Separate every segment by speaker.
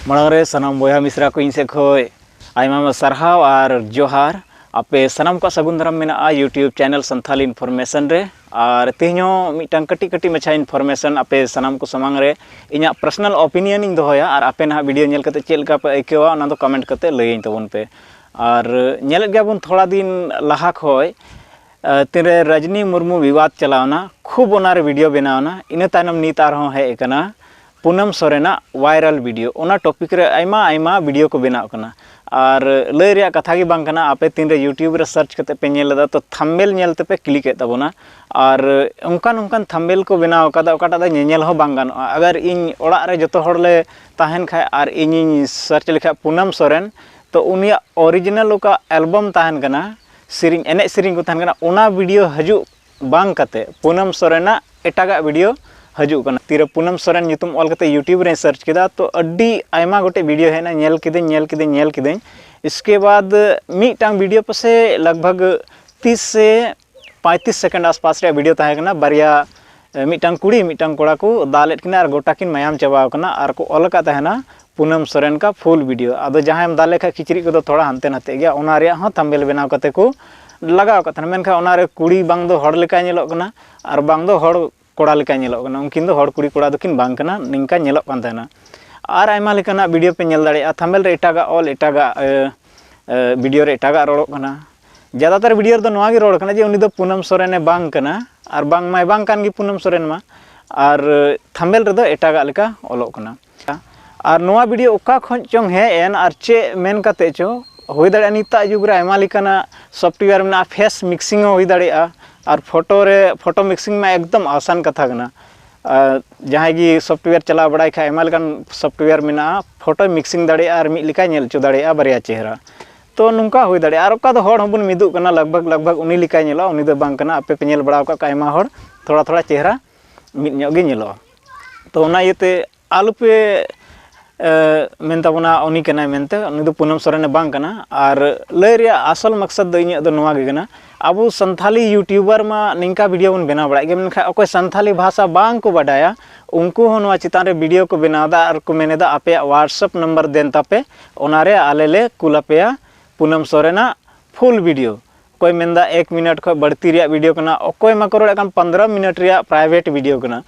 Speaker 1: मांग रे सनाम बया मिश्रा को इन से खोय आयमा सरहाव और जोहार आपे सनाम को सगुन दाराम मेना यूट्यूब चैनल संथाली इनफॉर्मेशन रे और तेहनो मिटन कटी कटी मछा इनफॉर्मेशन आपे सनाम को समांग रे इना पर्सनल ओपिनियन इन दोया और आपे ना वीडियो नेल कते चेल का पे आइकेवा ना दो कमेंट कते लई तबन पे और नेल गयाबन थोड़ा दिन लहा खोय तेरे रजनी मुर्मू विवाद चलावना खूब ओनारे वीडियो बनावना इन तायनम नीत आरहों है एकना पूनम सोरेना वायरल वीडियो ओना टॉपिक रे आयमा आयमा वीडियो को बनाव कना और लय रिया कथा गी बांग कना आपे तीन रे यूट्यूब रे सर्च कते पे नेल दा तो थंबनेल नेल ते पे क्लिक एत तबोना और उनकान थंबनेल को बनाव कदा ओकाटा दा नेल हो बांग गानो अगर इन ओड़ा रे जतो होड़ ले ताहेन खाय और इन सर्च लेखा पूनम सोरेन तो उनिया ओरिजिनल का एल्बम ताहेन कना सिरिंग एने सिरिंग को ताहेन कना ओना वीडियो हजू बांग कते पूनम सोरेना एटागा वीडियो हजू कना तीर पूनम सोरेन नितुम ऑल कते यूट्यूब रे सर्च किदा तो अड्डी आयमा गोटे वीडियो है ना नेल किदें इसके बाद मीटांग वीडियो पसे लगभग 30 से 35 सेकंड आसपास रे वीडियो ताहे कना बारिया मीटांग कुड़ी मीटांग कोड़ा को दालेट किना और गोटा किन मायाम चबाव कना और को ऑल का ताहेना पूनम सोरेन का फुल वीडियो आदो जहां दाले खा खिचड़ी को थोड़ा हनते नते गया ओना रे हां थंबनेल बनाव कते को लगाव कते मेनखा ओना रे कुड़ी बांग दो हड़ लेका नेलोग कना और बांग दो हड़ कोड़ा लेका नेलोग कना उनकिन दो हड़ कुड़ी कोड़ा दकिन बांग कना निंका नेलोग कान ताहेना और आयमा लेकाना वीडियो पे नेल दाड़े थंबनेल रे एटागा ऑल एटागा वीडियो रे एटागा रोड़ोग कना ज़्यादातर वीडियो दो नोआ गे रोड़ कना जे उनी दो पूनम सोरेने बांग कना और बांग माय बांग कान गी पूनम सोरेन मा और थंबनेल रे दो एटागा लेका ऑलोग कना और नोआ वीडियो ओका खन चोंग है एन और चे मेन कते चो होई दाड़े निता जुग रे आयमा लेकाना सॉफ्टवेयर में फेस मिक्सिंग होई दाड़े और फोटो मिक्सिंग में एकदम आसान कथा कना जहाँ की सॉफ्टवेयर चला बड़ा खा एमा लेकान सॉफ्टवेयर में फोटो मिक्सिंग दाड़े और मिद लेका नेल चो दाड़े बारिया चेहरा तो नुका होई दाड़े और ओका दो हड़ हबन मिदुग कना लगभग उनी लेका नेलो उनी दो बांग कना आपे पे नेल बड़ा का आयमा हड़ थोड़ा चेहरा मिद ᱧᱚᱜ गे नेलो तो ओना इते आलू पे मेन ताबोना उनी कना मेनते उनी दो पूनम सोरेन बांग कना और लय रिया असल मकसद दो इᱧ दो नोवा गे कना अब संथाली यूट्यूबर मा निंका वीडियो बन बना बड़ा मेनखा अकोय संथाली भाषा बांग को बाडाया उनको हो नोवा चितान रे वीडियो को बनादा और को मेनेदा आपे व्हाट्सएप नंबर देन तापे ओनारे आलेले कुलापेया पूनम सोरेना फुल वीडियो कोई मेनदा 1 मिनट खो बढ़ती रिया वीडियो कना अकोय मा करोड़ 15 मिनट रिया प्राइवेट वीडियो कना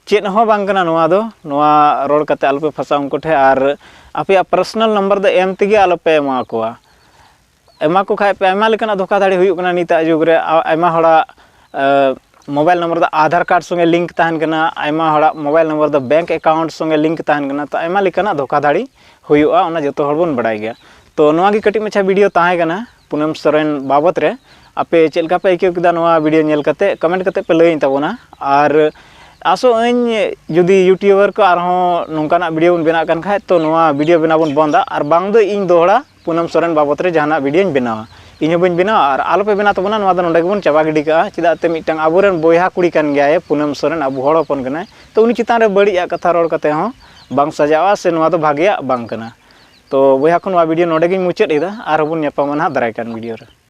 Speaker 1: चेत हो बांग कना नोवा दो नोवा रोड कते आलपे फसा उनको ठे और आपे पर्सनल नंबर द एम तिगे आलपे एमा कोआ एमा को खाय पे आयमा लेकना धोखाधड़ी हुयुग कना निता जुग रे आयमा हड़ा मोबाइल नंबर द आधार कार्ड संगे लिंक ताहन कना आयमा हड़ा मोबाइल नंबर द बैंक अकाउंट संगे लिंक ताहन कना तो आयमा लेकना धोखाधड़ी हुयुआ ओना जतो हड़ बन बड़ाय गया तो नोवा गी कटी मछा वीडियो ताहे कना पूनम सोरेन बाबत रे आपे चेलका पे आइकेव किदा नोवा वीडियो नेल कते कमेंट कते पे लई ताबोना और आसो जुदी यूट्यूबर को नौकाना वीडियो बन बना खाए तो नोवा वीडियो बना बन बंदा और बांग दो इन दोहड़ा पूनम सोरेन बाबत रे जहाना वीडियो बनावा इन बन बना और आलोपे बना तबना नोवा दो नोडे बन चाबा गिडी का चिदाते मिटांग आबोरेन बोया कुड़ी कान गया पूनम सोरेन आबो हड़ हपन कना तो उनी चितान रे बड़िया कथा रोड कते हो बांग सजावा से नोवा दो भागिया बांग कना तो बोया को नोवा वीडियो नोडे गिन मुचाद एदा और बन नेपामा ना दाराय कान वीडियो रे।